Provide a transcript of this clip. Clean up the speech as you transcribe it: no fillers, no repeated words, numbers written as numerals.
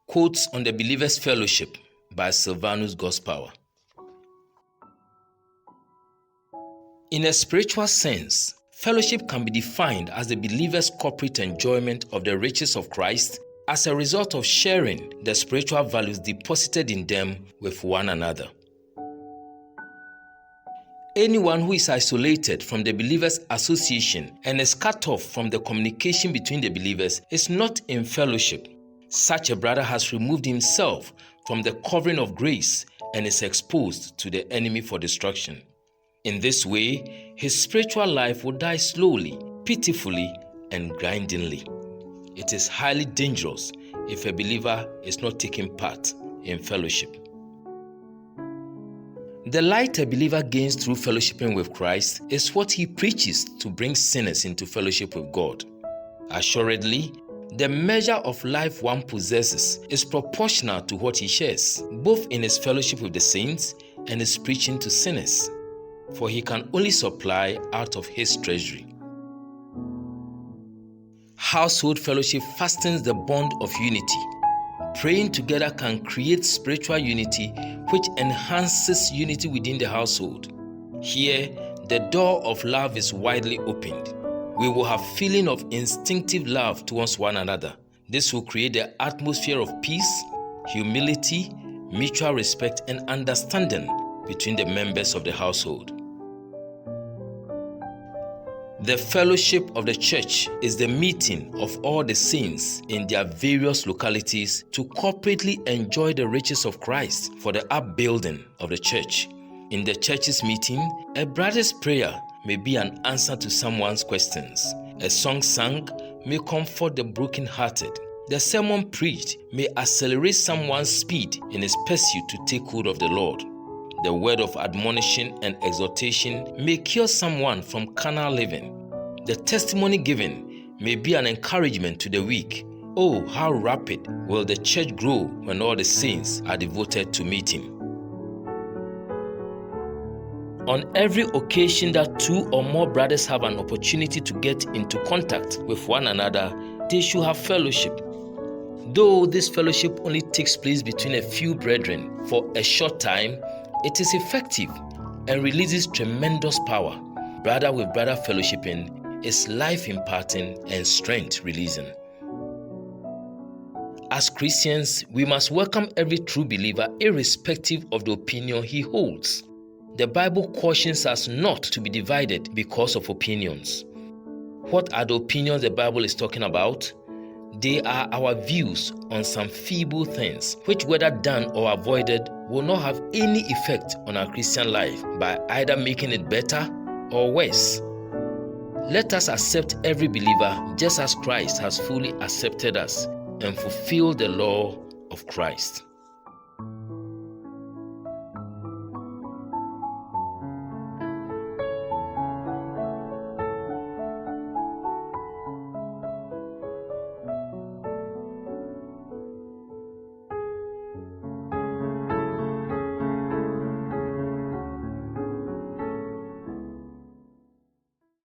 Quotes on the Believer's Fellowship by Sylvanus Godspower. In a spiritual sense, fellowship can be defined as the believer's corporate enjoyment of the riches of Christ as a result of sharing the spiritual values deposited in them with one another. Anyone who is isolated from the believer's association and is cut off from the communication between the believers is not in fellowship. Such a brother has removed himself from the covering of grace and is exposed to the enemy for destruction. In this way, his spiritual life will die slowly, pitifully, and grindingly. It is highly dangerous if a believer is not taking part in fellowship. The light a believer gains through fellowshipping with Christ is what he preaches to bring sinners into fellowship with God. Assuredly, the measure of life one possesses is proportional to what he shares, both in his fellowship with the saints and his preaching to sinners, for he can only supply out of his treasury. Household fellowship fastens the bond of unity. Praying together can create spiritual unity, which enhances unity within the household. Here, the door of love is widely opened. We will have feeling of instinctive love towards one another. This will create the atmosphere of peace, humility, mutual respect, and understanding between the members of the household. The fellowship of the church is the meeting of all the saints in their various localities to corporately enjoy the riches of Christ for the upbuilding of the church. In the church's meeting, a brother's prayer may be an answer to someone's questions. A song sung may comfort the brokenhearted. The sermon preached may accelerate someone's speed in his pursuit to take hold of the Lord. The word of admonition and exhortation may cure someone from carnal living. The testimony given may be an encouragement to the weak. Oh, how rapid will the church grow when all the saints are devoted to meeting. On every occasion that two or more brothers have an opportunity to get into contact with one another, they should have fellowship. Though this fellowship only takes place between a few brethren for a short time, it is effective and releases tremendous power. Brother with brother fellowshipping is life imparting and strength releasing. As Christians, we must welcome every true believer irrespective of the opinion he holds. The Bible cautions us not to be divided because of opinions. What are the opinions the Bible is talking about? They are our views on some feeble things, which whether done or avoided will not have any effect on our Christian life by either making it better or worse. Let us accept every believer just as Christ has fully accepted us and fulfill the law of Christ.